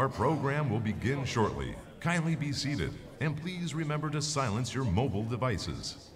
Our program will begin shortly. Kindly be seated, and please remember to silence your mobile devices.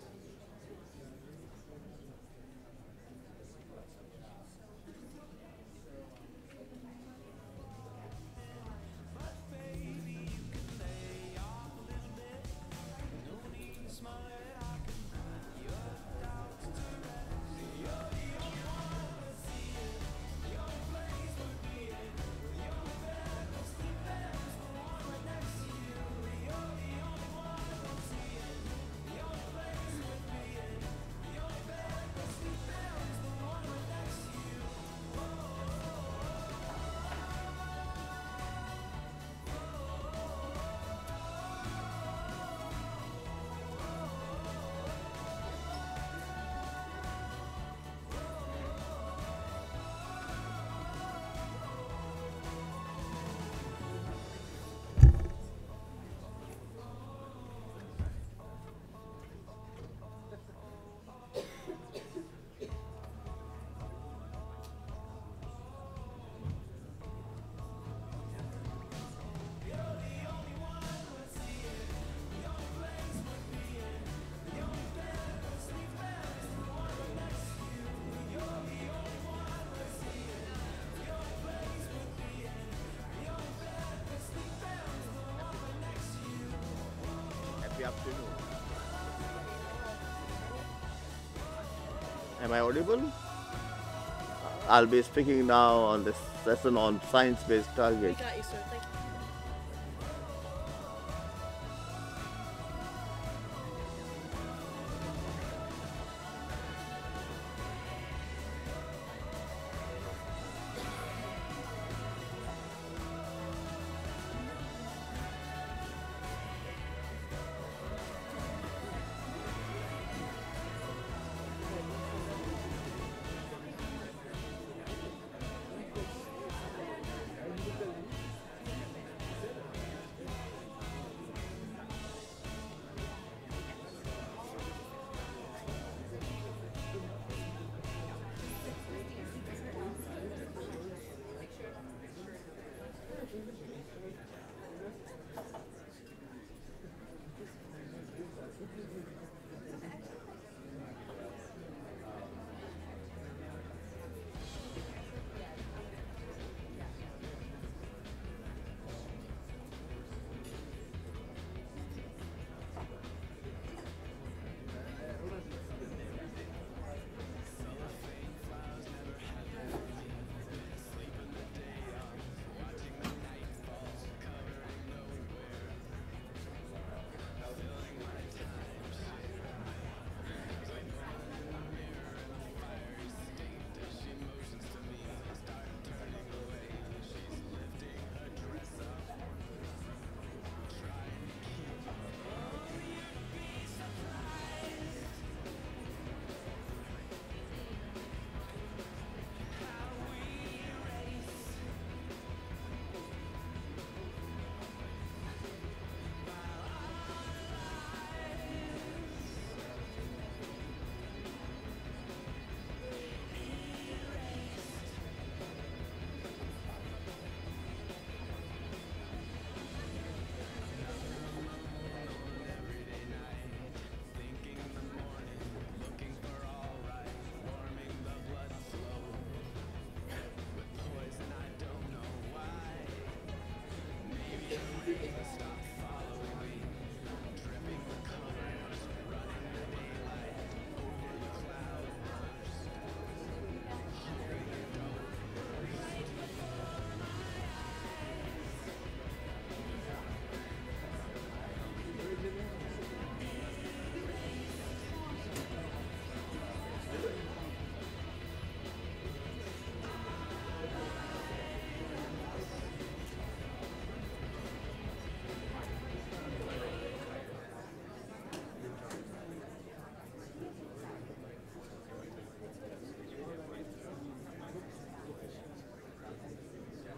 Afternoon. Am I audible? I'll be speaking now on this session on science-based targets. We got you, sir. Thank you.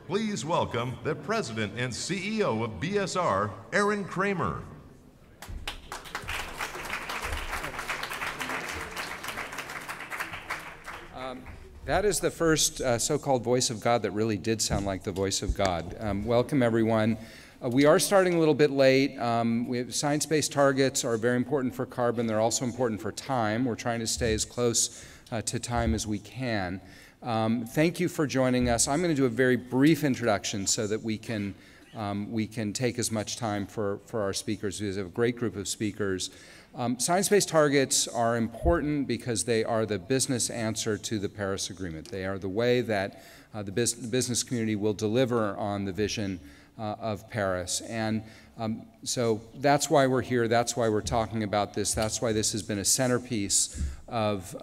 Please welcome the President and CEO of BSR, Aaron Kramer. That is the first so-called voice of God that really did sound like the voice of God. Welcome, everyone. We are starting a little bit late. Science-based targets are very important for carbon. They're also important for time. We're trying to stay as close to time as we can. Thank you for joining us. I'm going to do a very brief introduction so that we can take as much time for our speakers. We have a great group of speakers. Science-based targets are important because they are the business answer to the Paris Agreement. They are the way that the business community will deliver on the vision of Paris. And so that's why we're here. That's why we're talking about this. That's why this has been a centerpiece of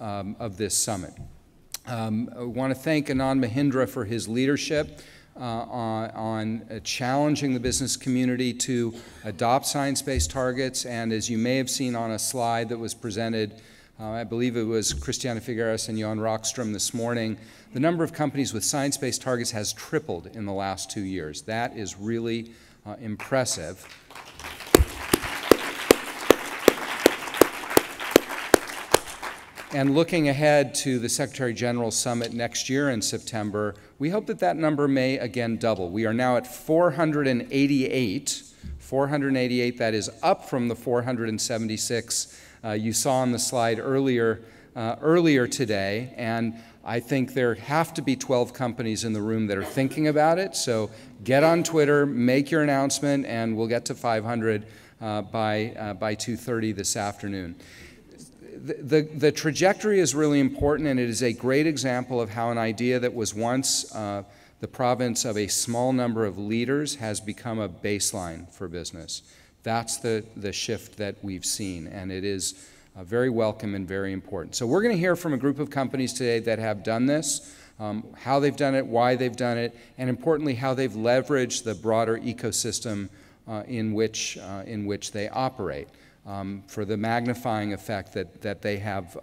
this summit. I want to thank Anand Mahindra for his leadership on challenging the business community to adopt science-based targets. And as you may have seen on a slide that was presented, I believe it was Christiana Figueres and Jan Rockström this morning, the number of companies with science-based targets has tripled in the last 2 years. That is really impressive. And looking ahead to the Secretary General Summit next year in September, we hope that that number may again double. We are now at 488. 488, that is up from the 476 you saw on the slide earlier today. And I think there have to be 12 companies in the room that are thinking about it. So get on Twitter, make your announcement, and we'll get to 500 by 2:30 this afternoon. The trajectory is really important, and it is a great example of how an idea that was once the province of a small number of leaders has become a baseline for business. That's the shift that we've seen, and it is very welcome and very important. So we're going to hear from a group of companies today that have done this, how they've done it, why they've done it, and importantly, how they've leveraged the broader ecosystem in which they operate. For the magnifying effect that they have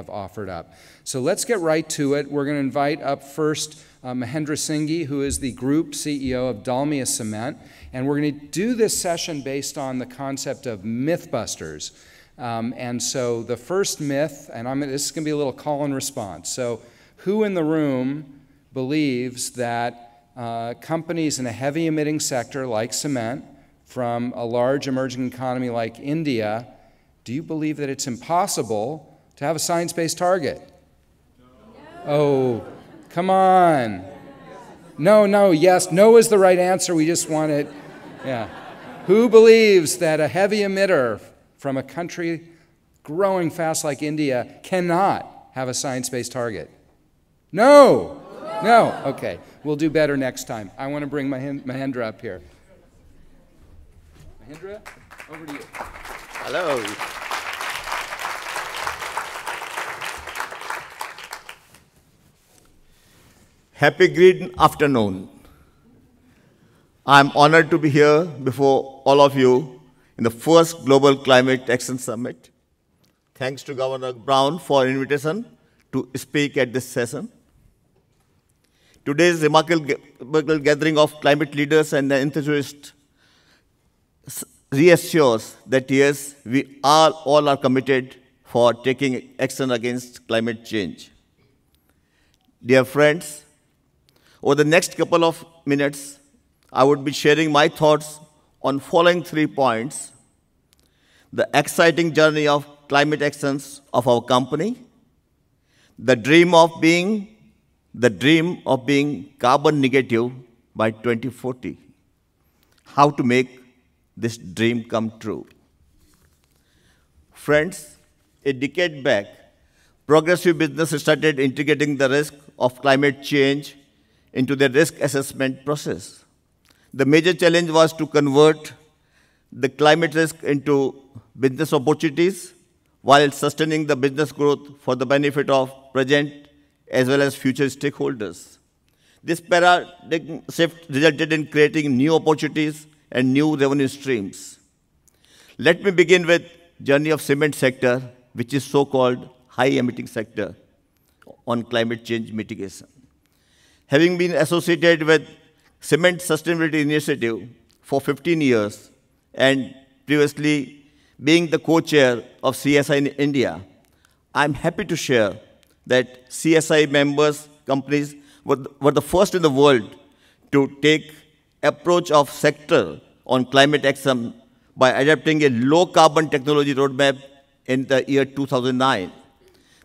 offered up. So let's get right to it. We're going to invite up first Mahendra Singhi, who is the Group CEO of Dalmia Cement, and we're going to do this session based on the concept of Mythbusters. And so the first myth, and this is going to be a little call and response. So who in the room believes that companies in a heavy emitting sector like cement, from a large emerging economy like India, do you believe that it's impossible to have a science-based target? No. Oh, come on. No, yes. No is the right answer. We just want it. Yeah. Who believes that a heavy emitter from a country growing fast like India cannot have a science-based target? No. No. Okay. We'll do better next time. I want to bring Mahendra up here. Mahendra, over to you. Hello. Happy green afternoon. I'm honored to be here before all of you in the first Global Climate Action Summit. Thanks to Governor Brown for invitation to speak at this session. Today's remarkable gathering of climate leaders and enthusiasts reassures that yes, we all are committed for taking action against climate change. Dear friends, over the next couple of minutes, I would be sharing my thoughts on following 3 points: the exciting journey of climate actions of our company, the dream of being carbon negative by 2040, how to make this dream come true. Friends, a decade back, progressive business started integrating the risk of climate change into the risk assessment process. The major challenge was to convert the climate risk into business opportunities while sustaining the business growth for the benefit of present as well as future stakeholders. This paradigm shift resulted in creating new opportunities and new revenue streams. Let me begin with journey of cement sector, which is so-called high-emitting sector on climate change mitigation. Having been associated with Cement Sustainability Initiative for 15 years and previously being the co-chair of CSI in India, I'm happy to share that CSI members companies were the first in the world to take approach of sector on climate action by adopting a low-carbon technology roadmap in the year 2009.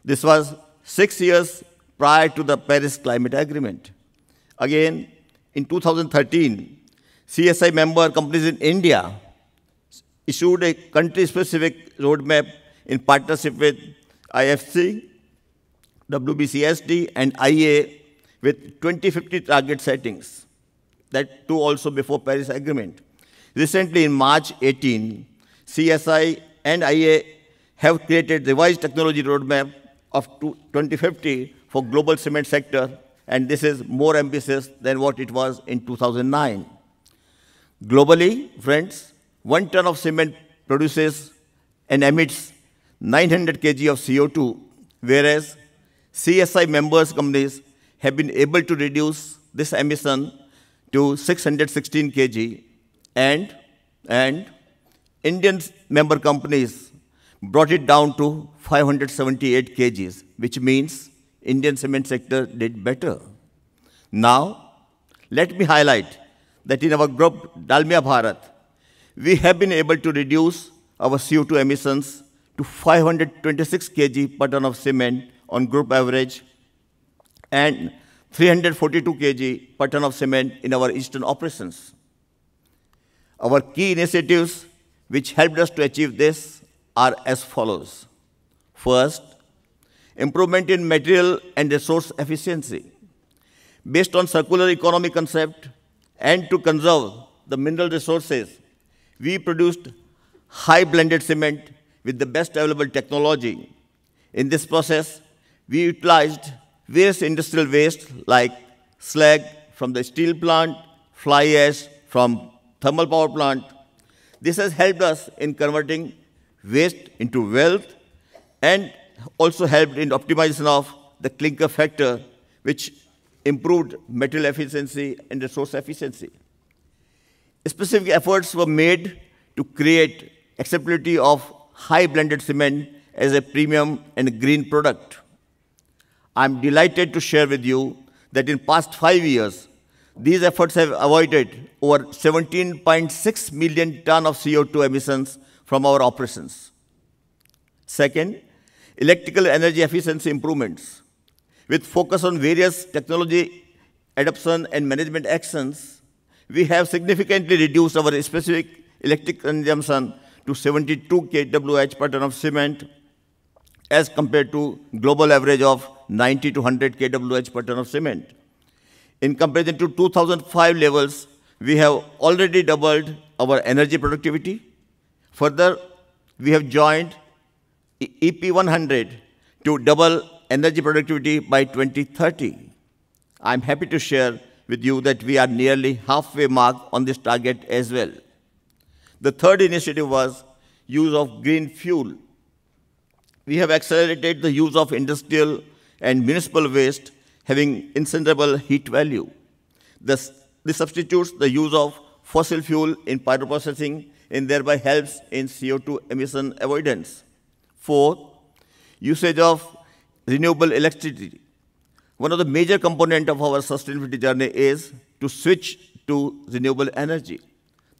This was 6 years prior to the Paris Climate Agreement. Again, in 2013, CSI member companies in India issued a country-specific roadmap in partnership with IFC, WBCSD, and IEA with 2050 target settings. That too also before Paris Agreement. Recently, in March 18, CSI and IEA have created revised technology roadmap of 2050 for global cement sector, and this is more ambitious than what it was in 2009. Globally, friends, 1 ton of cement produces and emits 900 kg of CO2, whereas CSI members companies have been able to reduce this emission to 616 kg, and Indian member companies brought it down to 578 kgs, which means Indian cement sector did better. Now, let me highlight that in our group Dalmia Bharat, we have been able to reduce our CO2 emissions to 526 kg per ton of cement on group average and 342 kg per ton of cement in our eastern operations. Our key initiatives which helped us to achieve this are as follows. First, improvement in material and resource efficiency. Based on circular economy concept and to conserve the mineral resources, we produced high blended cement with the best available technology. In this process, we utilized various industrial waste like slag from the steel plant, fly ash from thermal power plant. This has helped us in converting waste into wealth and also helped in optimization of the clinker factor, which improved material efficiency and resource efficiency. Specific efforts were made to create acceptability of high blended cement as a premium and green product. I'm delighted to share with you that in past 5 years, these efforts have avoided over 17.6 million tons of CO2 emissions from our operations. Second, electrical energy efficiency improvements. With focus on various technology adoption and management actions, we have significantly reduced our specific electric consumption to 72 kWh per ton of cement as compared to global average of 90 to 100 kWh per ton of cement. In comparison to 2005 levels, we have already doubled our energy productivity. Further, we have joined EP 100 to double energy productivity by 2030. I'm happy to share with you that we are nearly halfway mark on this target as well. The third initiative was use of green fuel. We have accelerated the use of industrial and municipal waste having incinderable heat value. This substitutes the use of fossil fuel in pyroprocessing and thereby helps in CO2 emission avoidance. Fourth, usage of renewable electricity. One of the major components of our sustainability journey is to switch to renewable energy.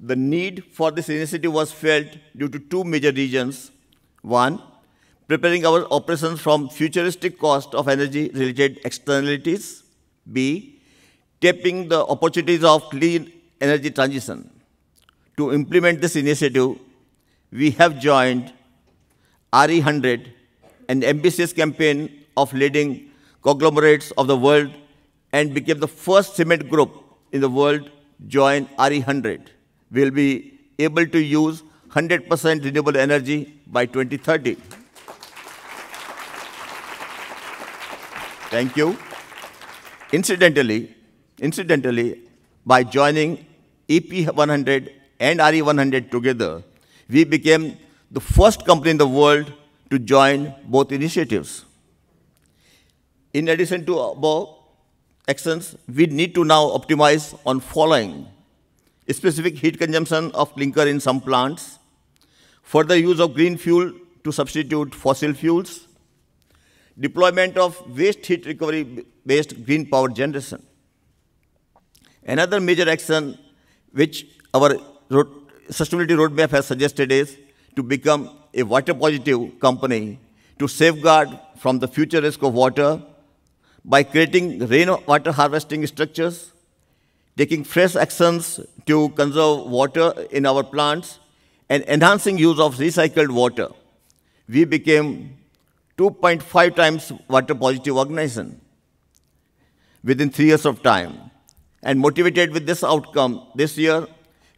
The need for this initiative was felt due to two major reasons. One, preparing our operations from futuristic cost of energy-related externalities. B, tapping the opportunities of clean energy transition. To implement this initiative, we have joined RE100, an ambitious campaign of leading conglomerates of the world, and became the first cement group in the world join RE100. We'll be able to use 100% renewable energy by 2030. Thank you. Incidentally, by joining EP 100 and RE100 together, we became the first company in the world to join both initiatives. In addition to above actions, we need to now optimize on following: specific heat consumption of clinker in some plants, further use of green fuel to substitute fossil fuels, deployment of waste heat recovery-based green power generation. Another major action which our sustainability roadmap has suggested is to become a water-positive company to safeguard from the future risk of water by creating rainwater harvesting structures, taking fresh actions to conserve water in our plants, and enhancing use of recycled water. We became 2.5 times water-positive organization within 3 years of time. And motivated with this outcome, this year,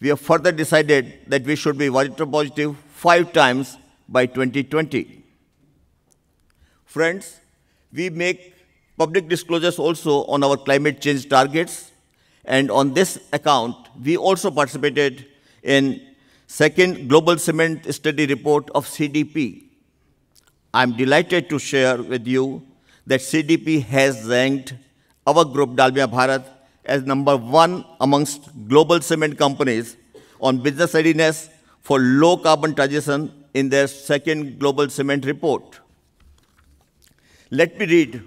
we have further decided that we should be water-positive 5 times by 2020. Friends, we make public disclosures also on our climate change targets, and on this account, we also participated in second Global Cement Study Report of CDP. I'm delighted to share with you that CDP has ranked our group, Dalmia Bharat, as #1 amongst global cement companies on business readiness for low carbon transition in their second Global Cement Report. Let me read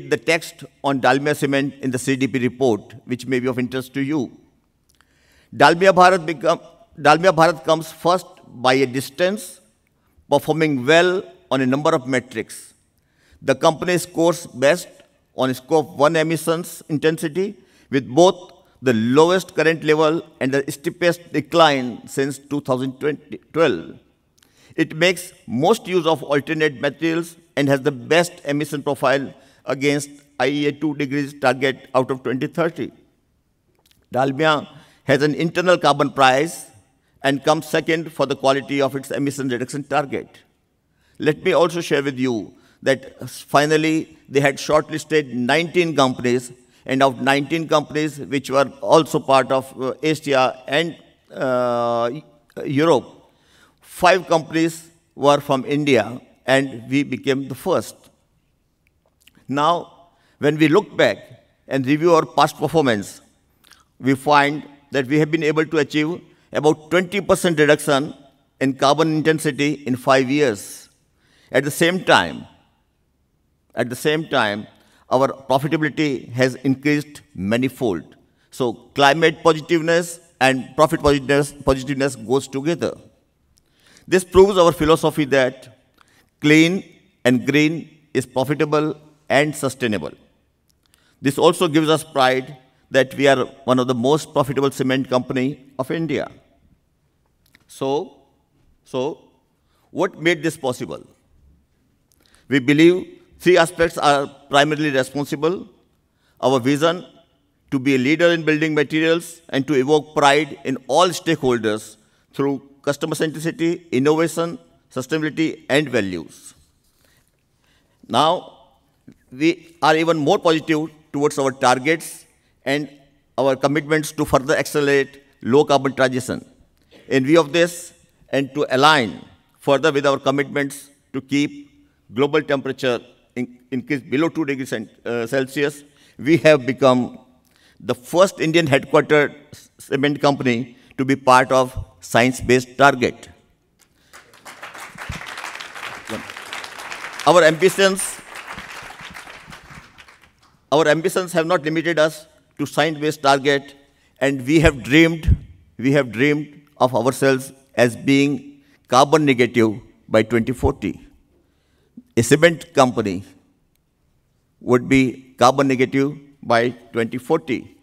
the text on Dalmia Cement in the CDP report, which may be of interest to you. Dalmia Bharat comes first by a distance, performing well on a number of metrics. The company scores best on Scope 1 emissions intensity, with both the lowest current level and the steepest decline since 2012. It makes most use of alternate materials and has the best emission profile against IEA 2 degrees target out of 2030. Dalmia has an internal carbon price and comes second for the quality of its emission reduction target. Let me also share with you that finally they had shortlisted 19 companies, and of 19 companies which were also part of Asia and Europe, 5 companies were from India, and we became the first. Now, when we look back and review our past performance, we find that we have been able to achieve about 20% reduction in carbon intensity in 5 years. At the same time, our profitability has increased manifold. So climate positiveness and profit positiveness goes together. This proves our philosophy that clean and green is profitable and sustainable. This also gives us pride that we are one of the most profitable cement company of India. So what made this possible? We believe 3 aspects are primarily responsible: our vision to be a leader in building materials and to evoke pride in all stakeholders through customer centricity, innovation, sustainability, and values. Now, we are even more positive towards our targets and our commitments to further accelerate low carbon transition. In view of this, and to align further with our commitments to keep global temperature increase below 2 degrees Celsius, we have become the first Indian headquartered cement company to be part of science-based target. Our ambitions have not limited us to science-based target, and we have dreamed of ourselves as being carbon negative by 2040. A cement company would be carbon negative by 2040.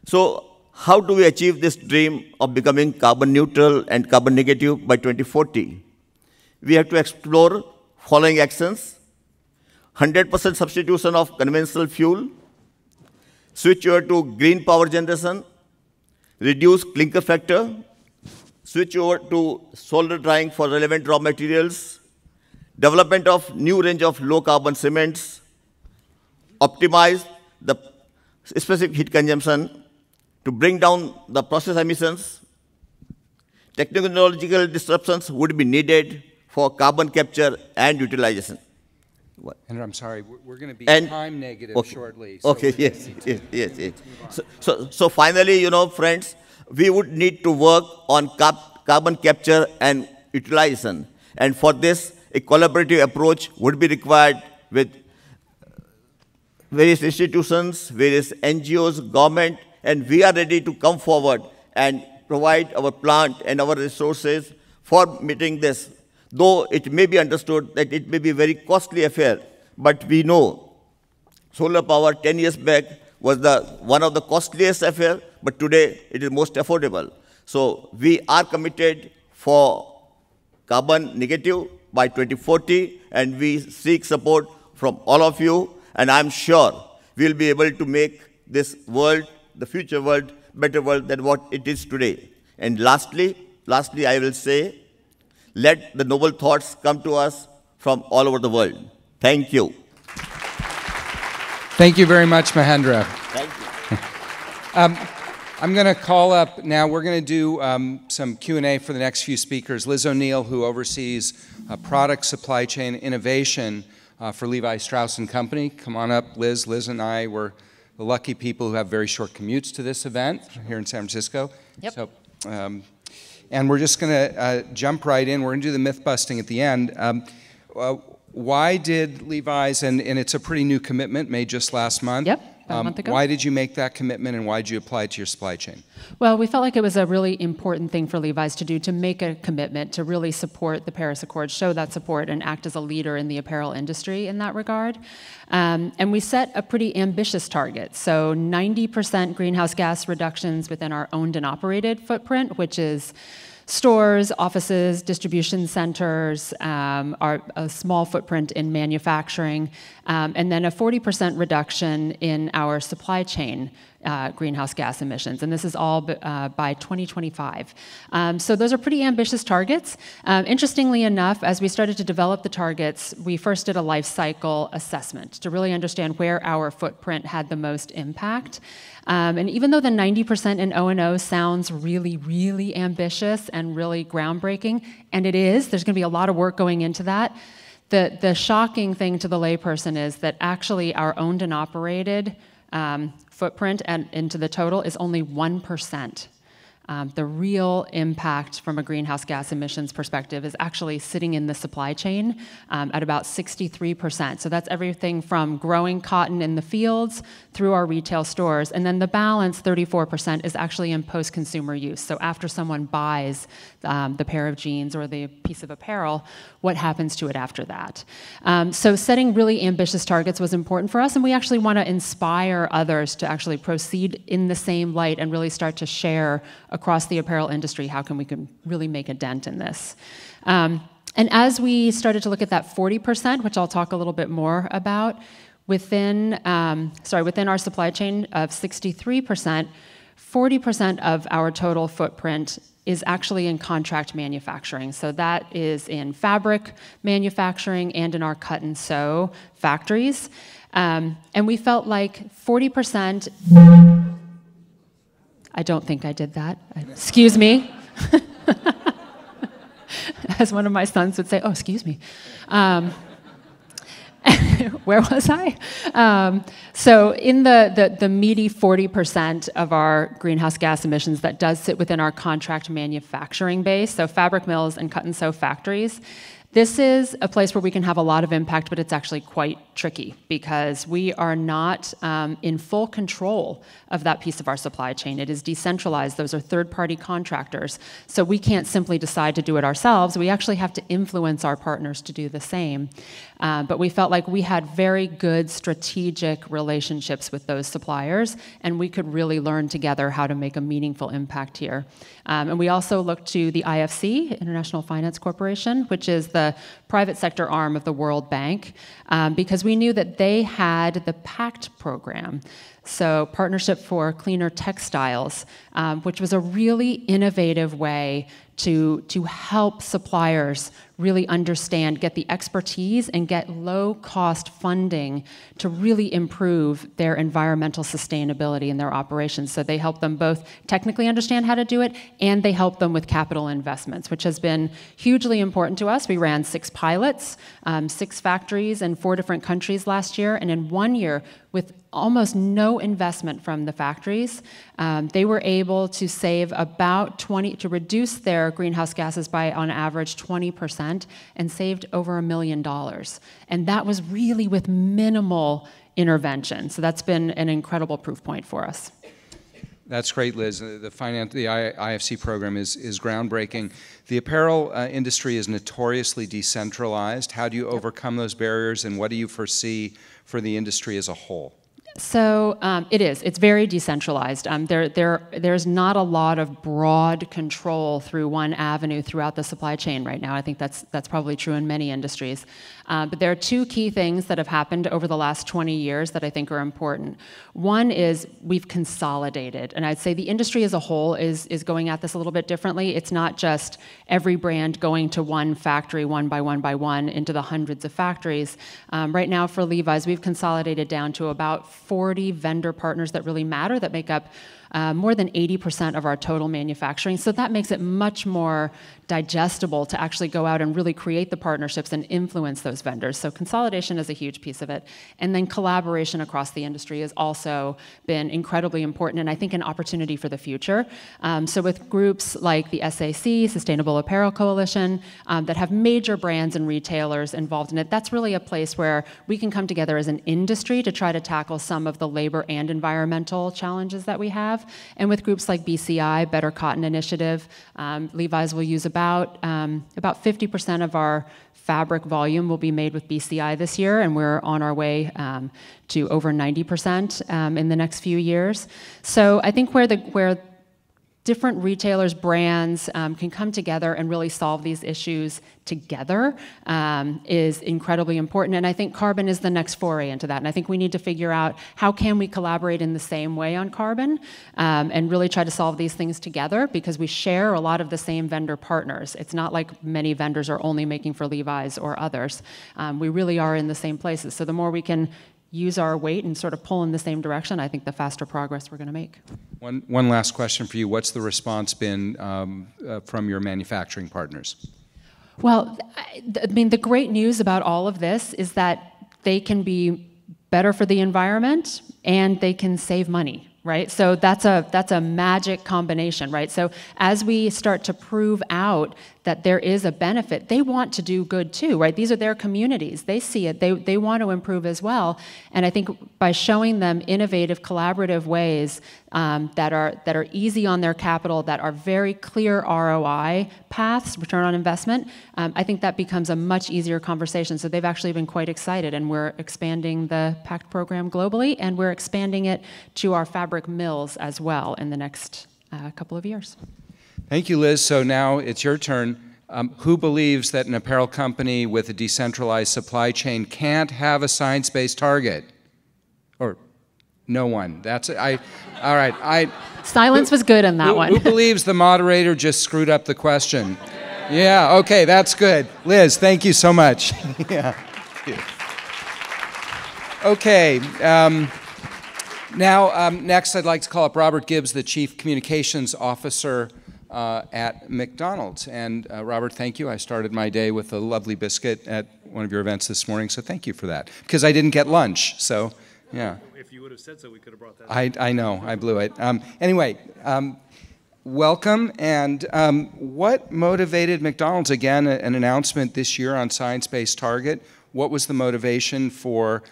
So how do we achieve this dream of becoming carbon neutral and carbon negative by 2040? We have to explore following actions: 100% substitution of conventional fuel, switch over to green power generation, reduce clinker factor, switch over to solar drying for relevant raw materials, development of new range of low carbon cements, optimize the specific heat consumption to bring down the process emissions. Technological disruptions would be needed for carbon capture and utilization. And I'm sorry, we're going to be time negative shortly. So okay, yes. So finally, friends, we would need to work on carbon capture and utilization. And for this, a collaborative approach would be required with various institutions, various NGOs, government, and we are ready to come forward and provide our plant and our resources for meeting this. Though it may be understood that it may be a very costly affair, but we know solar power 10 years back was one of the costliest affairs, but today it is most affordable. So we are committed for carbon negative by 2040, and we seek support from all of you, and I'm sure we'll be able to make this world, the future world, better world than what it is today. And lastly, I will say, let the noble thoughts come to us from all over the world. Thank you. Thank you very much, Mahendra. Thank you. I'm going to call up now, we're going to do some Q&A for the next few speakers. Liz O'Neill, who oversees product supply chain innovation for Levi Strauss & Company. Come on up, Liz. Liz and I were the lucky people who have very short commutes to this event here in San Francisco. Yep. So, and we're just going to jump right in. We're going to do the myth busting at the end. Why did Levi's, and it's a pretty new commitment made just last month. Yep, about a month ago. Why did you make that commitment, and why did you apply it to your supply chain? Well, we felt like it was a really important thing for Levi's to do, to make a commitment to really support the Paris Accord, show that support, and act as a leader in the apparel industry in that regard. And we set a pretty ambitious target. So 90% greenhouse gas reductions within our owned and operated footprint, which is stores, offices, distribution centers, are a small footprint in manufacturing, and then a 40% reduction in our supply chain greenhouse gas emissions, and this is all by 2025. So those are pretty ambitious targets. Interestingly enough, as we started to develop the targets, we first did a life cycle assessment to really understand where our footprint had the most impact. And even though the 90% in O&O sounds really, really ambitious and really groundbreaking, and it is, there's going to be a lot of work going into that, the shocking thing to the layperson is that actually our owned and operated footprint and into the total is only 1%. The real impact from a greenhouse gas emissions perspective is actually sitting in the supply chain at about 63%. So that's everything from growing cotton in the fields through our retail stores. And then the balance, 34%, is actually in post-consumer use. So after someone buys the pair of jeans or the piece of apparel, what happens to it after that? So setting really ambitious targets was important for us, and we actually want to inspire others to actually proceed in the same light and really start to share across the apparel industry how we can really make a dent in this. And as we started to look at that 40%, which I'll talk a little bit more about, within our supply chain of 63%, 40% of our total footprint is actually in contract manufacturing. So that is in fabric manufacturing and in our cut and sew factories. And we felt like 40%, I don't think I did that. Excuse me. As one of my sons would say, oh, excuse me. Where was I? So in the meaty 40% of our greenhouse gas emissions that does sit within our contract manufacturing base, so fabric mills and cut and sew factories, this is a place where we can have a lot of impact, but it's actually quite tricky because we are not in full control of that piece of our supply chain. It is decentralized. Those are third-party contractors. So we can't simply decide to do it ourselves. We actually have to influence our partners to do the same. But we felt like we had very good strategic relationships with those suppliers, and we could really learn together how to make a meaningful impact here. And we also looked to the IFC, International Finance Corporation, which is the private sector arm of the World Bank, because we knew that they had the PACT program, so Partnership for Cleaner Textiles, which was a really innovative way to help suppliers really understand, get the expertise, and get low-cost funding to really improve their environmental sustainability in their operations. So they help them both technically understand how to do it, and they help them with capital investments, which has been hugely important to us. We ran 6 pilots, 6 factories in 4 different countries last year, and in 1 year, with almost no investment from the factories, they were able to save about to reduce their greenhouse gases by, on average, 20%, and saved over $1 million. And that was really with minimal intervention. So that's been an incredible proof point for us. That's great, Liz. The IFC program is groundbreaking. The apparel industry is notoriously decentralized. How do you overcome those barriers, and what do you foresee for the industry as a whole? So it is. It's very decentralized. There's not a lot of broad control through one avenue throughout the supply chain right now. I think that's probably true in many industries. But there are two key things that have happened over the last 20 years that I think are important. One is we've consolidated, and I'd say the industry as a whole is going at this a little bit differently. It's not just every brand going to one factory one by one into the hundreds of factories. Right now for Levi's, we've consolidated down to about 40 vendor partners that really matter, that make up more than 80% of our total manufacturing. So that makes it much more digestible to actually go out and really create the partnerships and influence those vendors. So consolidation is a huge piece of it. And then collaboration across the industry has also been incredibly important, and I think an opportunity for the future. So with groups like the SAC, Sustainable Apparel Coalition, that have major brands and retailers involved in it, that's really a place where we can come together as an industry to try to tackle some of the labor and environmental challenges that we have. And with groups like BCI, Better Cotton Initiative, Levi's will use about 50% of our fabric volume will be made with BCI this year, and we're on our way to over 90% in the next few years. So I think where different retailers, brands can come together and really solve these issues together is incredibly important. And I think carbon is the next foray into that. And I think we need to figure out how can we collaborate in the same way on carbon and really try to solve these things together, because we share a lot of the same vendor partners. It's not like many vendors are only making for Levi's or others. We really are in the same places. So the more we can use our weight and sort of pull in the same direction, I think the faster progress we're going to make. One last question for you. What's the response been from your manufacturing partners? Well, I mean, the great news about all of this is that they can be better for the environment and they can save money, right? So that's a magic combination, right? So as we start to prove out that there is a benefit, they want to do good too, right? These are their communities. They see it. They want to improve as well. And I think by showing them innovative, collaborative ways that are easy on their capital, that are very clear ROI paths, return on investment, I think that becomes a much easier conversation. So they've actually been quite excited, and we're expanding the PACT program globally, and we're expanding it to our fabric mills as well in the next couple of years. Thank you, Liz. So now it's your turn. Who believes that an apparel company with a decentralized supply chain can't have a science-based target? Or no one. That's all right. Silence was good in that one. Who believes the moderator just screwed up the question? Yeah. Okay, that's good. Liz, thank you so much. Yeah. Okay. Now, next, I'd like to call up Robert Gibbs, the Chief Communications Officer at McDonald's. And Robert, thank you. I started my day with a lovely biscuit at one of your events this morning, so thank you for that. Because I didn't get lunch, so yeah. If you would have said so, we could have brought that. I know, I blew it. Anyway, welcome. And what motivated McDonald's, again, an announcement this year on science-based target? What was the motivation for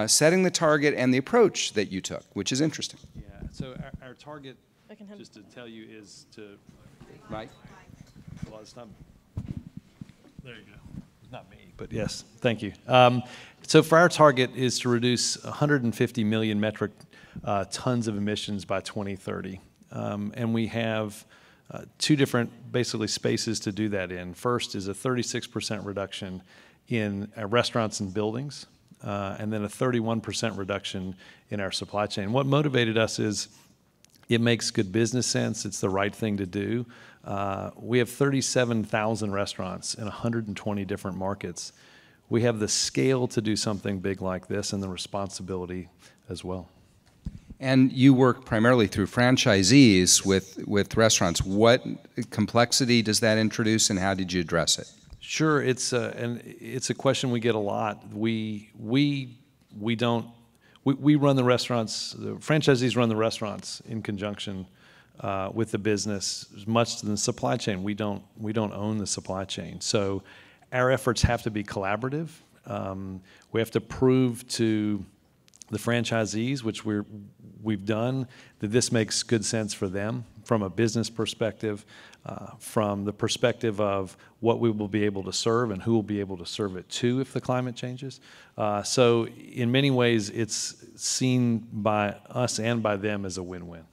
setting the target and the approach that you took, which is interesting? Yeah, so our target, just to tell you, is to... Right. Well, it's not... There you go. It's not me, but yes, thank you. So for our target is to reduce 150 million metric tons of emissions by 2030. And we have two different, basically, spaces to do that in. First is a 36% reduction in restaurants and buildings, and then a 31% reduction in our supply chain. What motivated us is it makes good business sense. It's the right thing to do. We have 37,000 restaurants in 120 different markets. We have the scale to do something big like this and the responsibility as well. And you work primarily through franchisees with restaurants. What complexity does that introduce, and how did you address it? Sure, it's a question we get a lot. We we run the restaurants, the franchisees run the restaurants in conjunction with the business, as much in the supply chain. We don't own the supply chain. So our efforts have to be collaborative. We have to prove to the franchisees, which we've done, that this makes good sense for them from a business perspective, from the perspective of what we will be able to serve and who will be able to serve it to if the climate changes. So in many ways, it's seen by us and by them as a win-win.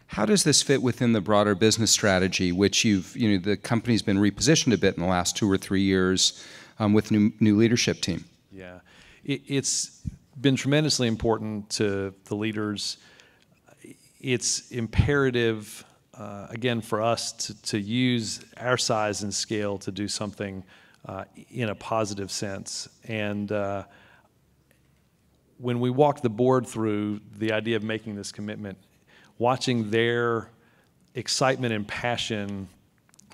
How does this fit within the broader business strategy, which the company's been repositioned a bit in the last 2 or 3 years with new leadership team? Yeah, it's been tremendously important to the leaders. It's imperative, again, for us to use our size and scale to do something in a positive sense. And when we walked the board through the idea of making this commitment, watching their excitement and passion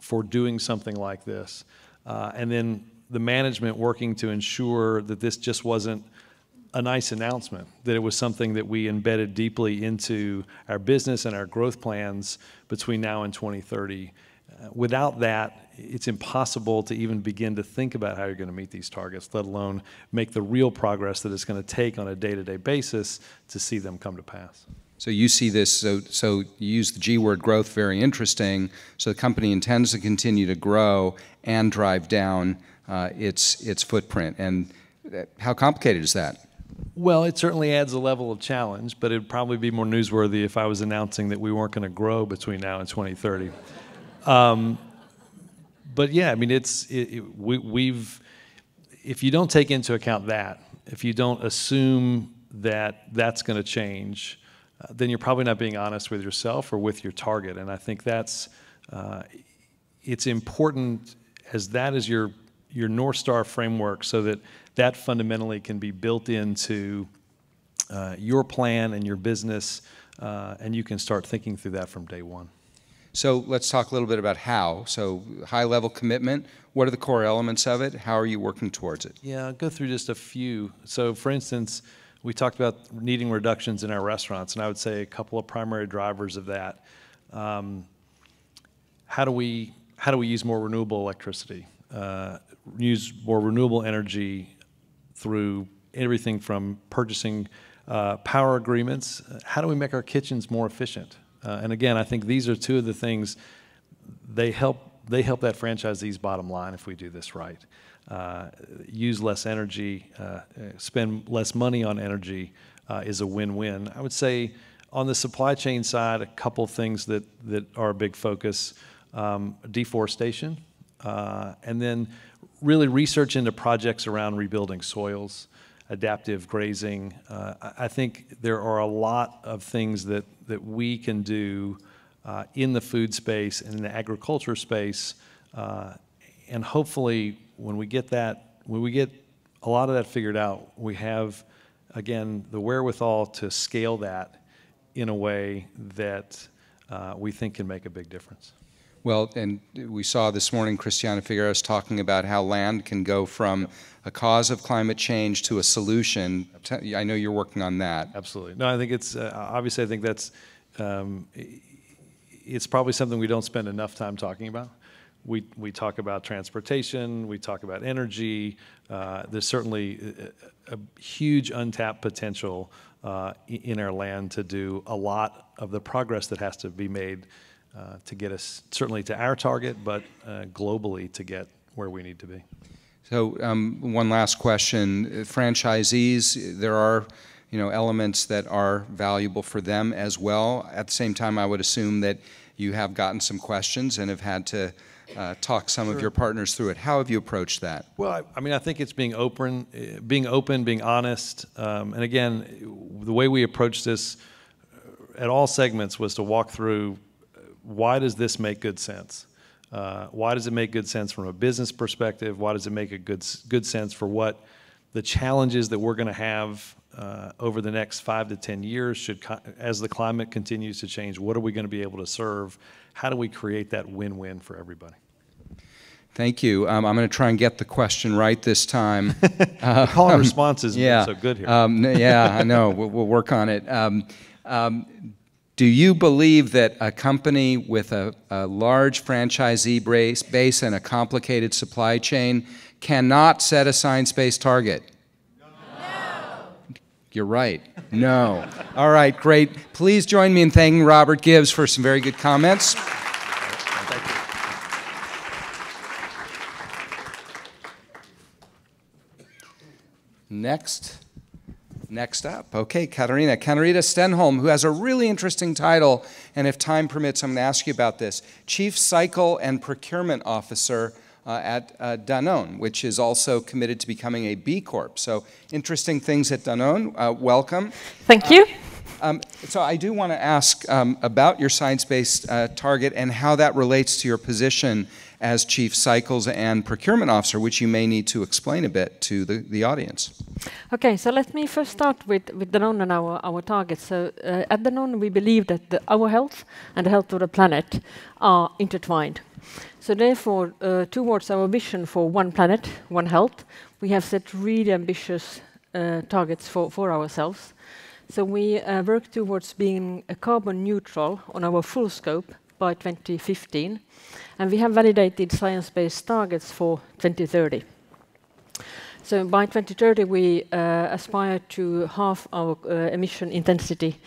for doing something like this, and then the management working to ensure that this just wasn't a nice announcement, that it was something that we embedded deeply into our business and our growth plans between now and 2030. Without that, it's impossible to even begin to think about how you're going to meet these targets, let alone make the real progress that it's going to take on a day-to-day basis to see them come to pass. So you see this, so you use the G word, growth, very interesting. So the company intends to continue to grow and drive down its footprint. And how complicated is that? Well, it certainly adds a level of challenge, but it'd probably be more newsworthy if I was announcing that we weren't going to grow between now and 2030. But yeah, I mean, if you don't take into account that, if you don't assume that that's going to change, then you're probably not being honest with yourself or with your target. And I think that's, it's important as that is your North Star framework, so that that fundamentally can be built into your plan and your business, and you can start thinking through that from day one. So let's talk a little bit about how. So high-level commitment, what are the core elements of it? How are you working towards it? Yeah, I'll go through just a few. So for instance, we talked about needing reductions in our restaurants, and I would say a couple of primary drivers of that. How do we use more renewable electricity? Use more renewable energy through everything from purchasing power agreements. How do we make our kitchens more efficient? And again, I think these are two of the things, they help that franchisee's bottom line if we do this right. Use less energy, spend less money on energy is a win-win. I would say on the supply chain side, a couple things that are a big focus, deforestation, and then really research into projects around rebuilding soils, adaptive grazing. I think there are a lot of things that we can do in the food space and in the agriculture space, and hopefully when we get a lot of that figured out, we have, again, the wherewithal to scale that in a way that we think can make a big difference. Well, and we saw this morning Christiana Figueres talking about how land can go from a cause of climate change to a solution. I know you're working on that. Absolutely. No, I think it's, obviously I think that's, it's probably something we don't spend enough time talking about. We talk about transportation, we talk about energy. There's certainly a huge untapped potential in our land to do a lot of the progress that has to be made to get us certainly to our target, but globally to get where we need to be. So one last question. Franchisees, there are elements that are valuable for them as well. At the same time, I would assume that you have gotten some questions and have had to talk some of your partners through it. How have you approached that? Well, I mean, I think it's being open, being honest. And again, the way we approached this at all segments was to walk through, why does this make good sense? Why does it make good sense from a business perspective? Why does it make a good sense for what the challenges that we're going to have over the next 5 to 10 years as the climate continues to change? What are we going to be able to serve? How do we create that win-win for everybody? Thank you. I'm going to try and get the question right this time. The call and response has yeah. been so good here. Yeah, I know. We'll work on it. Do you believe that a company with a large franchisee base and a complicated supply chain cannot set a science-based target? No. You're right. No. All right, great. Please join me in thanking Robert Gibbs for some very good comments. Next up, okay, Katarina Stenholm, who has a really interesting title, and if time permits, I'm going to ask you about this. Chief Cycle and Procurement Officer at Danone, which is also committed to becoming a B Corp. So interesting things at Danone. Welcome. Thank you. So I do want to ask about your science-based target and how that relates to your position as Chief Cycles and Procurement Officer, which you may need to explain a bit to the audience. Okay, so let me first start with Danone and our targets. So at Danone, we believe that our health and the health of the planet are intertwined. So therefore, towards our vision for one planet, one health, we have set really ambitious targets for ourselves. So we work towards being carbon neutral on our full scope by 2015. And we have validated science-based targets for 2030. So by 2030, we aspire to halve our emission intensity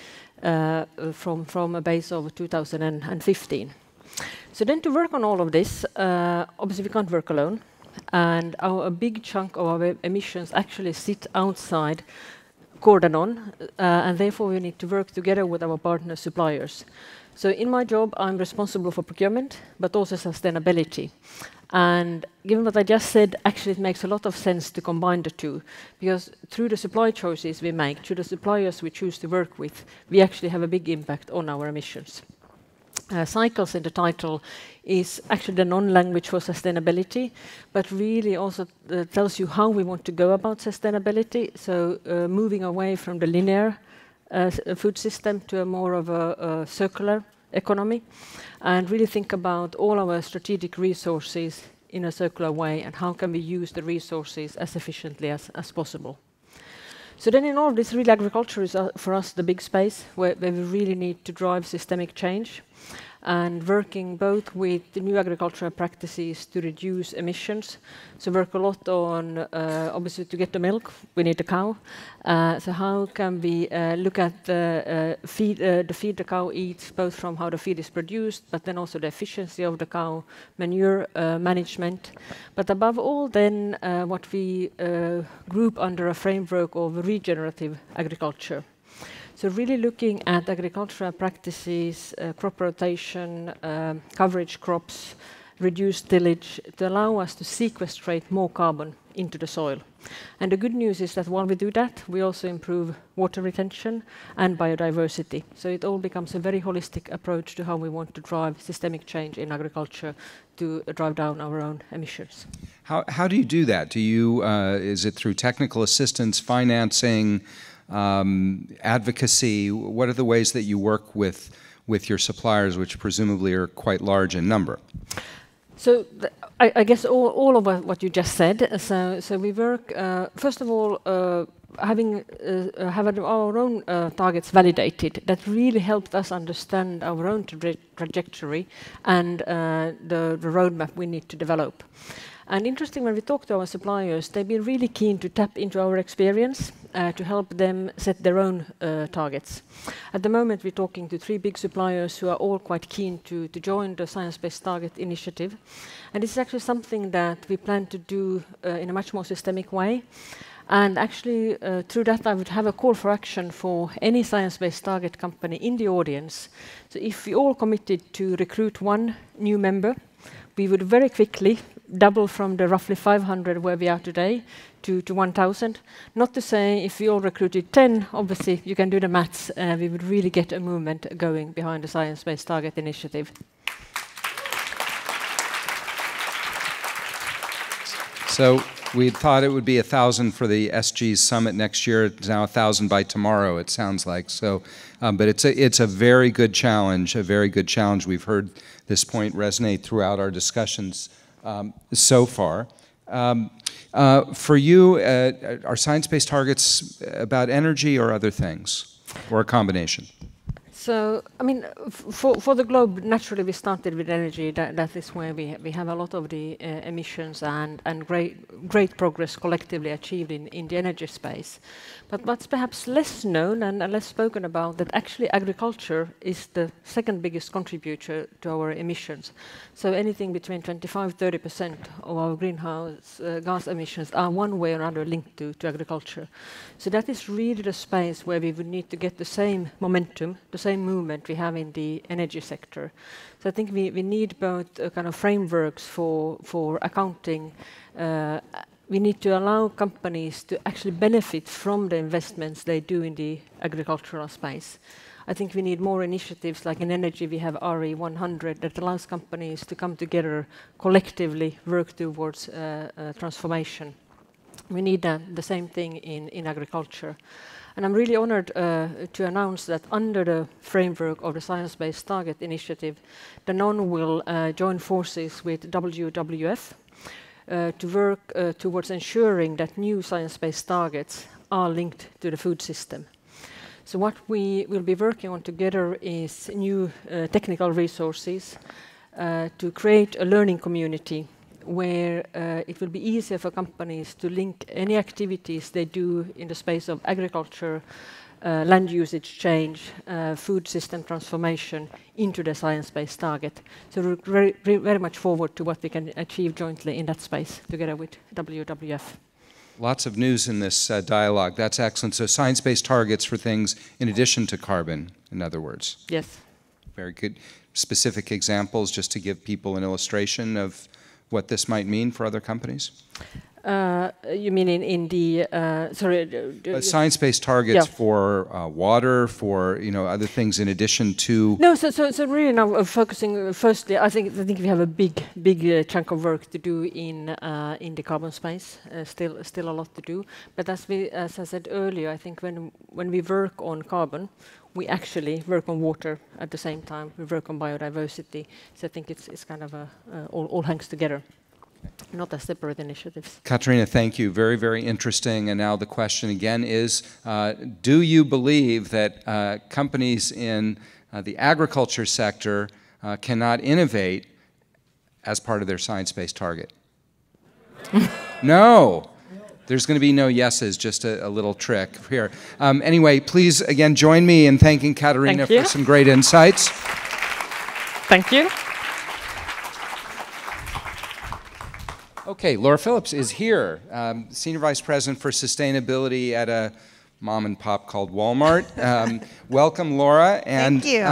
from a base of 2015. So then to work on all of this, obviously we can't work alone. And a big chunk of our emissions actually sit outside core Danone, and therefore we need to work together with our partner suppliers. So in my job, I'm responsible for procurement, but also sustainability. And given what I just said, actually it makes a lot of sense to combine the two, because through the supply choices we make, through the suppliers we choose to work with, we actually have a big impact on our emissions. Cycles in the title is actually the non-language for sustainability, but really also tells you how we want to go about sustainability. So moving away from the linear food system to a more of a circular economy, and really think about all our strategic resources in a circular way and how can we use the resources as efficiently as possible. So then in all of this, really agriculture is for us the big space where we really need to drive systemic change, and working both with the new agricultural practices to reduce emissions. So work a lot on, obviously to get the milk, we need the cow. So how can we look at the feed the cow eats, both from how the feed is produced, but then also the efficiency of the cow, manure management. But above all then, what we group under a framework of regenerative agriculture. So really looking at agricultural practices, crop rotation, coverage crops, reduced tillage, to allow us to sequestrate more carbon into the soil. And the good news is that while we do that, we also improve water retention and biodiversity. So it all becomes a very holistic approach to how we want to drive systemic change in agriculture to drive down our own emissions. How do you do that? Do you, is it through technical assistance, financing, advocacy? What are the ways that you work with your suppliers, which presumably are quite large in number? So I guess all of what you just said. So we work, first of all, having our own targets validated. That really helped us understand our own trajectory and the roadmap we need to develop. And interesting, when we talk to our suppliers, they've been really keen to tap into our experience to help them set their own targets. At the moment, we're talking to 3 big suppliers who are all quite keen to join the Science Based Target initiative. And this is actually something that we plan to do in a much more systemic way. And actually, through that, I would have a call for action for any science-based target company in the audience. So if we all committed to recruit 1 new member, we would very quickly double from the roughly 500 where we are today to 1,000. Not to say if we all recruited 10, obviously you can do the maths, we would really get a movement going behind the Science-Based Target initiative. So we thought it would be 1,000 for the SG's summit next year. It's now 1,000 by tomorrow, it sounds like. So, but it's a very good challenge, a very good challenge. We've heard this point resonate throughout our discussions so far. For you, are science-based targets about energy or other things, or a combination? So, I mean, for the globe, naturally we started with energy. That is where we have a lot of the emissions and great progress collectively achieved in the energy space. But what's perhaps less known and less spoken about, that actually agriculture is the second biggest contributor to our emissions. So anything between 25–30% of our greenhouse gas emissions are one way or another linked to agriculture. So that is really the space where we would need to get the same momentum, the same movement we have in the energy sector. So I think we need both kind of frameworks for accounting. We need to allow companies to actually benefit from the investments they do in the agricultural space. I think we need more initiatives, like in energy we have RE100 that allows companies to come together, collectively work towards transformation. We need the same thing in agriculture. And I'm really honored to announce that under the framework of the Science-Based Target Initiative, Danone will join forces with WWF to work towards ensuring that new science-based targets are linked to the food system. So what we will be working on together is new technical resources to create a learning community where it will be easier for companies to link any activities they do in the space of agriculture, land usage change, food system transformation into the science-based target. So we're very much forward to what we can achieve jointly in that space together with WWF. Lots of news in this dialogue. That's excellent. So science-based targets for things in addition to carbon, in other words. Yes. Very good. Specific examples just to give people an illustration of what this might mean for other companies? You mean in the science-based targets for water, for other things in addition to. No, so really now focusing firstly, I think we have a big chunk of work to do in the carbon space. Still a lot to do. But as I said earlier, I think when we work on carbon, we actually work on water at the same time. We work on biodiversity. So I think it's kind of all hangs together. Not as separate initiatives. Katarina, thank you. Very, very interesting. And now the question again is, do you believe that companies in the agriculture sector cannot innovate as part of their science-based target? No. There's going to be no yeses, just a little trick here. Anyway, please again join me in thanking Katarina for some great insights. Thank you. Okay, Laura Phillips is here, Senior Vice President for Sustainability at a mom and pop called Walmart. Welcome, Laura. And thank you.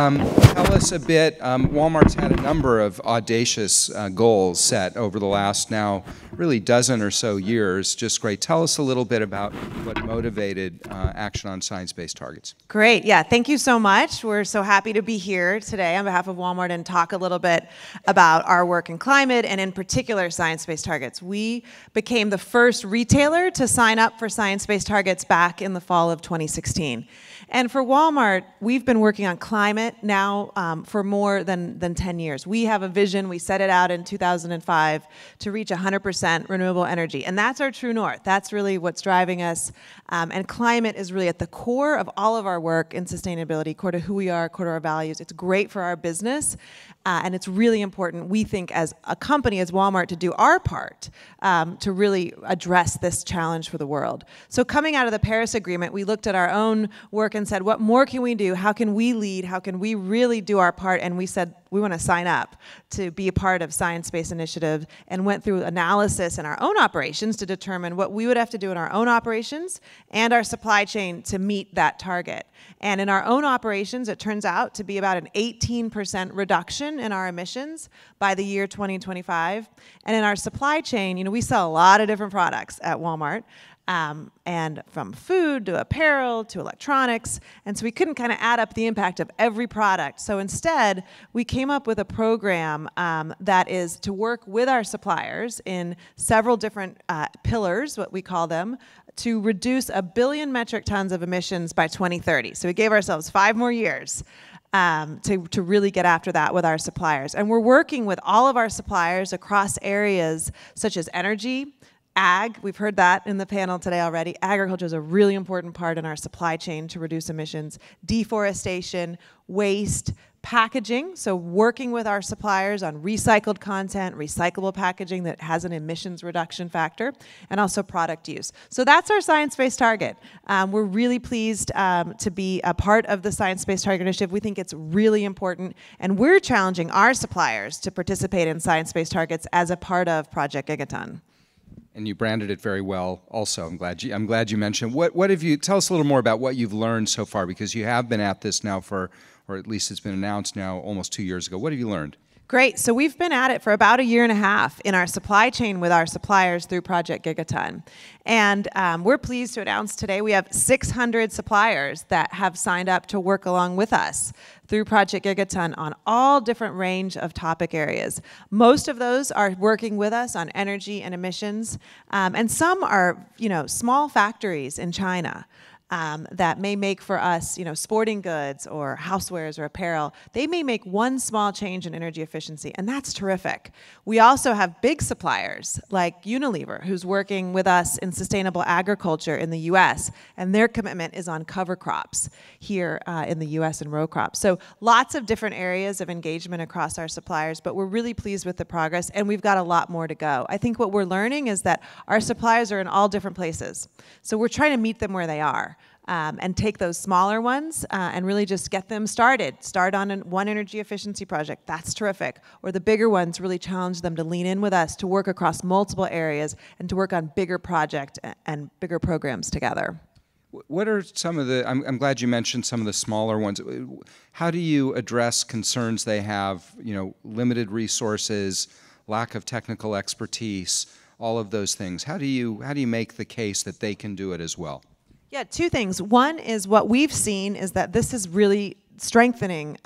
Tell us a bit, Walmart's had a number of audacious goals set over the last now really dozen or so years. Just great. Tell us a little bit about what motivated action on science-based targets. Great. Yeah, thank you so much. We're so happy to be here today on behalf of Walmart and talk a little bit about our work in climate and in particular science-based targets. We became the first retailer to sign up for science-based targets back in the fall of 2016. And for Walmart, we've been working on climate now for more than 10 years. We have a vision. We set it out in 2005 to reach 100% renewable energy. And that's our true north. That's really what's driving us. And climate is really at the core of all of our work in sustainability, core to who we are, core to our values. It's great for our business. And it's really important, we think, as a company, as Walmart, to do our part to really address this challenge for the world. So coming out of the Paris Agreement, we looked at our own work and said, what more can we do? How can we lead? How can we really do our part? And we said, we want to sign up to be a part of Science-Based Initiative, and went through analysis in our own operations to determine what we would have to do in our own operations and our supply chain to meet that target. And in our own operations, it turns out to be about an 18% reduction in our emissions by the year 2025. And in our supply chain, we sell a lot of different products at Walmart. And from food to apparel to electronics. And so we couldn't kind of add up the impact of every product. So instead, we came up with a program that is to work with our suppliers in several different pillars, what we call them, to reduce 1 billion metric tons of emissions by 2030. So we gave ourselves 5 more years. to really get after that with our suppliers. And we're working with all of our suppliers across areas such as energy, ag, we've heard that in the panel today already. Agriculture is a really important part in our supply chain to reduce emissions. Deforestation, waste, packaging, so working with our suppliers on recycled content, recyclable packaging that has an emissions reduction factor, and also product use. So that's our science-based target. We're really pleased to be a part of the Science-Based Target Initiative. We think it's really important, and we're challenging our suppliers to participate in science-based targets as a part of Project Gigaton. And you branded it very well also. I'm glad you mentioned. What have you, tell us a little more about what you've learned so far, because you have been at this now for, or at least it's been announced now almost 2 years ago. What have you learned? Great. So we've been at it for about 1.5 years in our supply chain with our suppliers through Project Gigaton. And we're pleased to announce today we have 600 suppliers that have signed up to work along with us through Project Gigaton on all different range of topic areas. Most of those are working with us on energy and emissions, and some are, small factories in China. That may make for us, sporting goods or housewares or apparel. They may make one small change in energy efficiency, and that's terrific. We also have big suppliers like Unilever, who's working with us in sustainable agriculture in the U.S., and their commitment is on cover crops here in the U.S. and row crops. So lots of different areas of engagement across our suppliers, but we're really pleased with the progress, and we've got a lot more to go. I think what we're learning is that our suppliers are in all different places, so we're trying to meet them where they are. And take those smaller ones and really just get them started. Start on one energy efficiency project. That's terrific. Or the bigger ones, really challenge them to lean in with us to work across multiple areas and to work on bigger projects and bigger programs together. What are some of the, I'm glad you mentioned some of the smaller ones. How do you address concerns they have, limited resources, lack of technical expertise, all of those things? How do you make the case that they can do it as well? Yeah, two things. One is what we've seen is that this is really strengthening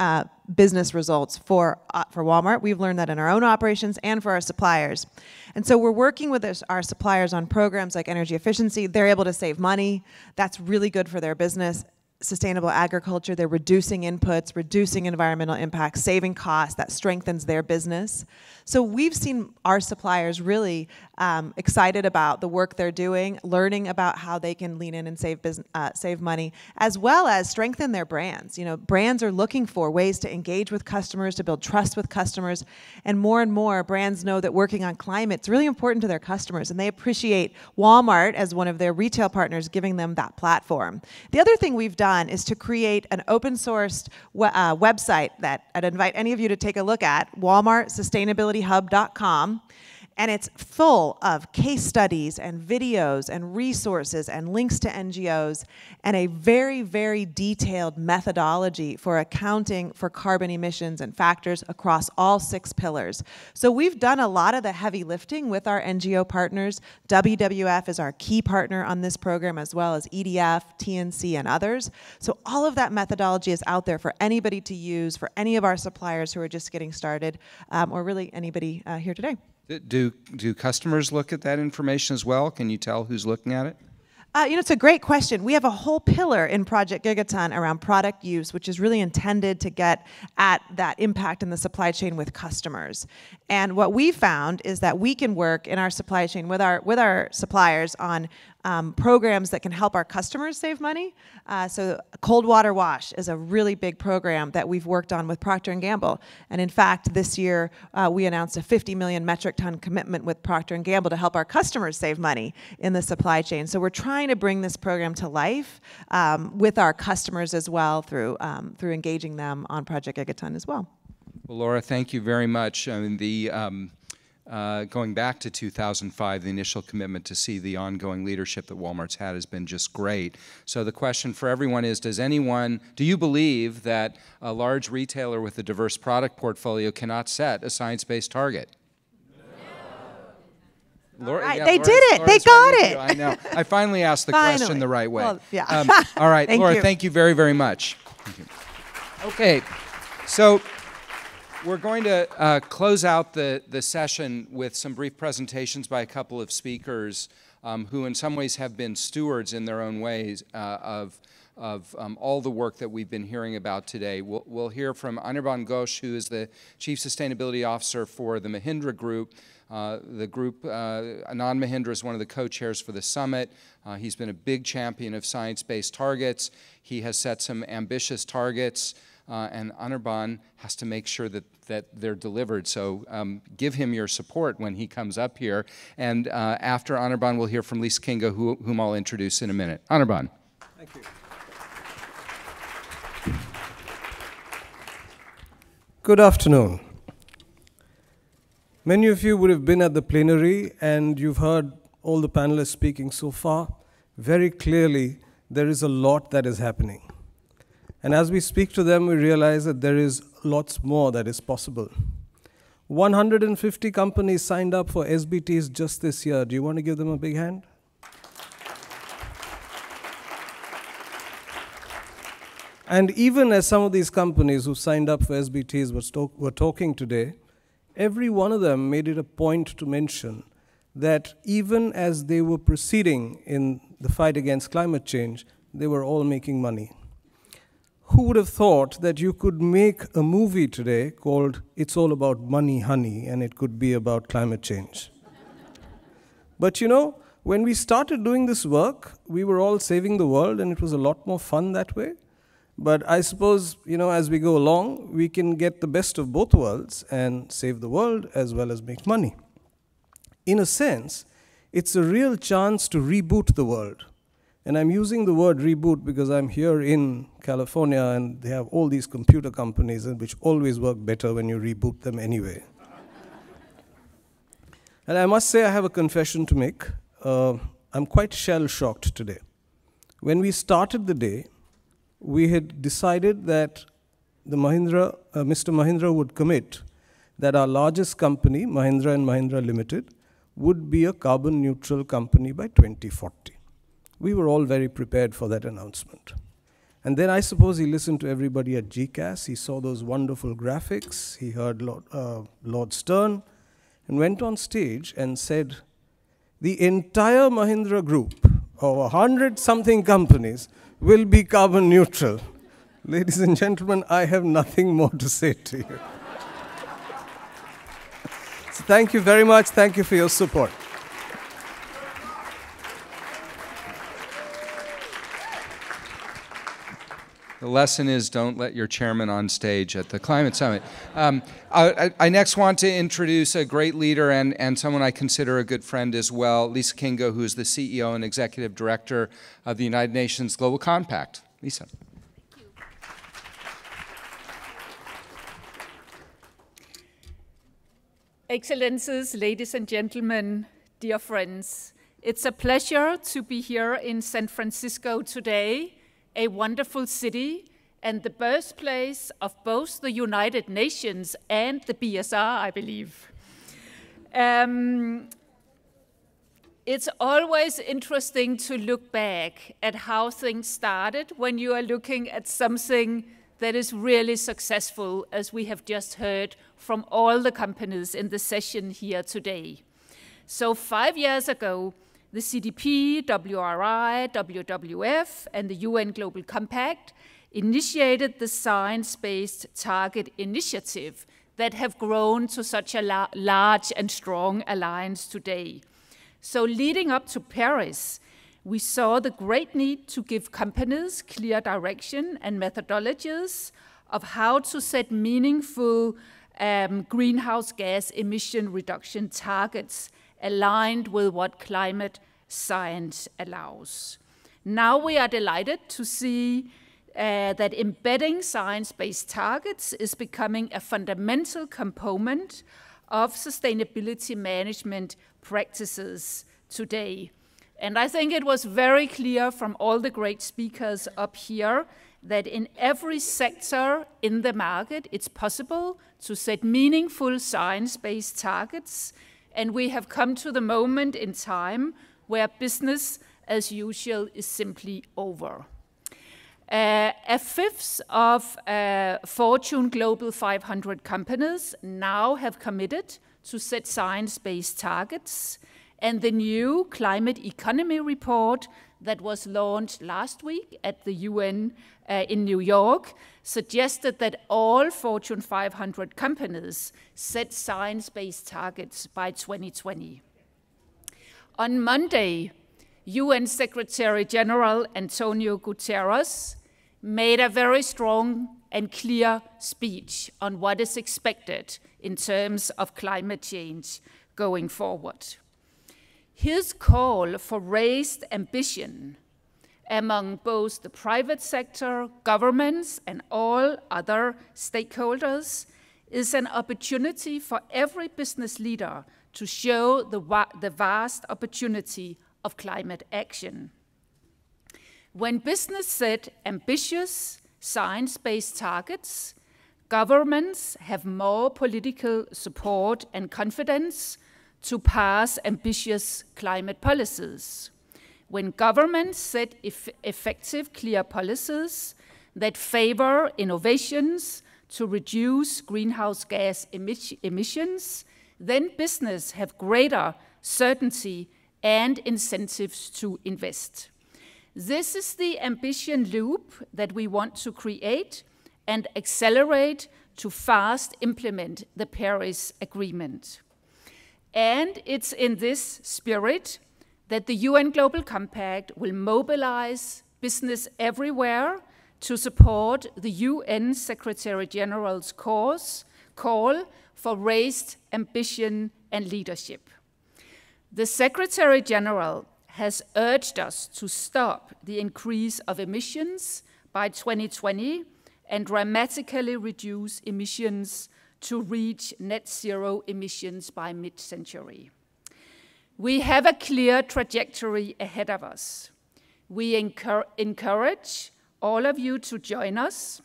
business results for Walmart. We've learned that in our own operations and for our suppliers. And so we're working with our suppliers on programs like energy efficiency. They're able to save money. That's really good for their business. Sustainable agriculture, they're reducing inputs, reducing environmental impacts, saving costs. That strengthens their business. So we've seen our suppliers really excited about the work they're doing, learning about how they can lean in and save money, as well as strengthen their brands. Brands are looking for ways to engage with customers, to build trust with customers, and more brands know that working on climate is really important to their customers, and they appreciate Walmart as one of their retail partners giving them that platform. The other thing we've done is to create an open-sourced website that I'd invite any of you to take a look at, walmartsustainabilityhub.com. And it's full of case studies and videos and resources and links to NGOs and a very, very detailed methodology for accounting for carbon emissions and factors across all 6 pillars. So we've done a lot of the heavy lifting with our NGO partners. WWF is our key partner on this program, as well as EDF, TNC, and others. So all of that methodology is out there for anybody to use, for any of our suppliers who are just getting started, or really anybody here today. Do customers look at that information as well? Can you tell who's looking at it? It's a great question. We have a whole pillar in Project Gigaton around product use, which is really intended to get at that impact in the supply chain with customers. And what we found is that we can work in our supply chain with our suppliers on programs that can help our customers save money. So Cold Water Wash is a really big program that we've worked on with Procter & Gamble. And in fact, this year, we announced a 50 million metric ton commitment with Procter & Gamble to help our customers save money in the supply chain. So we're trying to bring this program to life with our customers as well through engaging them on Project Gigaton as well. Well, Laura, thank you very much. I mean, going back to 2005, the initial commitment to see the ongoing leadership that Walmart's had has been just great. So the question for everyone is, do you believe that a large retailer with a diverse product portfolio cannot set a science-based target? Laura, right. yeah, They Laura's, did it. Laura's They got it. I know. I finally asked the question the right way. Well, yeah. All right, Thank Laura, you. thank you very, very much. Thank you. Okay, so we're going to close out the session with some brief presentations by a couple of speakers who in some ways have been stewards in their own ways of all the work that we've been hearing about today. We'll hear from Anirban Ghosh, who is the Chief Sustainability Officer for the Mahindra Group. The group, Anand Mahindra, is one of the co-chairs for the summit. He's been a big champion of science-based targets. He has set some ambitious targets, and Anirban has to make sure that they're delivered. So give him your support when he comes up here. And after Anirban, we'll hear from Lisa Kingo, whom I'll introduce in a minute. Anirban. Thank you. Good afternoon. Many of you would have been at the plenary, and you've heard all the panelists speaking so far. Very clearly, there is a lot that is happening. And as we speak to them, we realize that there is lots more that is possible. 150 companies signed up for SBTs just this year. Do you want to give them a big hand? And even as some of these companies who signed up for SBTs were talking today, every one of them made it a point to mention that even as they were proceeding in the fight against climate change, they were all making money. Who would have thought that you could make a movie today called It's All About Money, Honey, and it could be about climate change? But you know, when we started doing this work, we were all saving the world, and it was a lot more fun that way. But I suppose, you know, as we go along, we can get the best of both worlds and save the world as well as make money. In a sense, it's a real chance to reboot the world. And I'm using the word reboot because I'm here in California, and they have all these computer companies which always work better when you reboot them anyway. And I must say I have a confession to make. I'm quite shell-shocked today. When we started the day, we had decided that Mr. Mahindra would commit that our largest company, Mahindra & Mahindra Limited, would be a carbon neutral company by 2040. We were all very prepared for that announcement. And then I suppose he listened to everybody at GCAS, he saw those wonderful graphics, he heard Lord Stern, and went on stage and said, the entire Mahindra Group of 100-something companies will be carbon neutral. Ladies and gentlemen, I have nothing more to say to you. So thank you very much. Thank you for your support. The lesson is don't let your chairman on stage at the Climate Summit. I next want to introduce a great leader and someone I consider a good friend as well, Lisa Kingo, who is the CEO and Executive Director of the United Nations Global Compact. Lisa. Thank you. Excellencies, ladies and gentlemen, dear friends, it's a pleasure to be here in San Francisco today, a wonderful city and the birthplace of both the United Nations and the BSR, I believe. It's always interesting to look back at how things started when you are looking at something that is really successful, as we have just heard from all the companies in the session here today. So 5 years ago, the CDP, WRI, WWF, and the UN Global Compact initiated the Science-Based Target Initiative that have grown to such a large and strong alliance today. So leading up to Paris, we saw the great need to give companies clear direction and methodologies of how to set meaningful greenhouse gas emission reduction targets aligned with what climate science allows. Now we are delighted to see that embedding science-based targets is becoming a fundamental component of sustainability management practices today. And I think it was very clear from all the great speakers up here that in every sector in the market, it's possible to set meaningful science-based targets. And we have come to the moment in time where business as usual is simply over. A fifth of Fortune Global 500 companies now have committed to set science-based targets, and the new Climate Economy report that was launched last week at the UN in New York suggested that all Fortune 500 companies set science-based targets by 2020. On Monday, UN Secretary General Antonio Guterres made a very strong and clear speech on what is expected in terms of climate change going forward. His call for raised ambition among both the private sector, governments, and all other stakeholders is an opportunity for every business leader to show the vast opportunity of climate action. When business set ambitious science-based targets, governments have more political support and confidence to pass ambitious climate policies. When governments set effective, clear policies that favor innovations to reduce greenhouse gas emissions, then business have greater certainty and incentives to invest. This is the ambition loop that we want to create and accelerate to fast implement the Paris Agreement. And it's in this spirit that the UN Global Compact will mobilize business everywhere to support the UN Secretary General's call for raised ambition and leadership. The Secretary General has urged us to stop the increase of emissions by 2020 and dramatically reduce emissions to reach net zero emissions by mid-century. We have a clear trajectory ahead of us. We encourage all of you to join us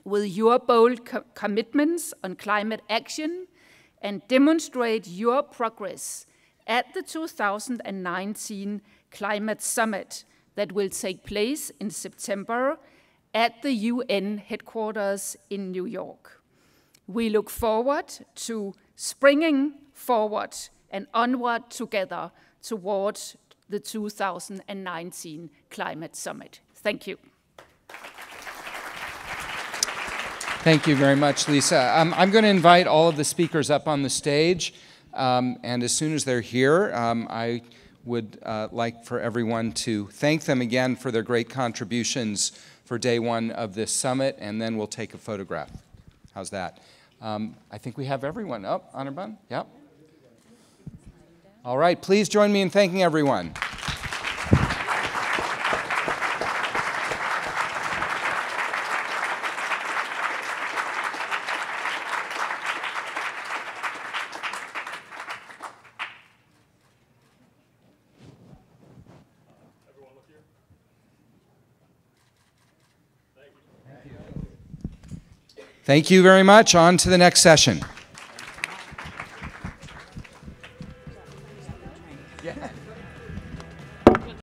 with your bold commitments on climate action and demonstrate your progress at the 2019 Climate Summit that will take place in September at the UN headquarters in New York. We look forward to springing forward and onward together towards the 2019 Climate Summit. Thank you. Thank you very much, Lisa. I'm going to invite all of the speakers up on the stage, and as soon as they're here, I would like for everyone to thank them again for their great contributions for day one of this summit, and then we'll take a photograph. How's that? I think we have everyone. Oh, Anirban? Yep. All right, please join me in thanking everyone. Thank you very much. On to the next session. Yeah.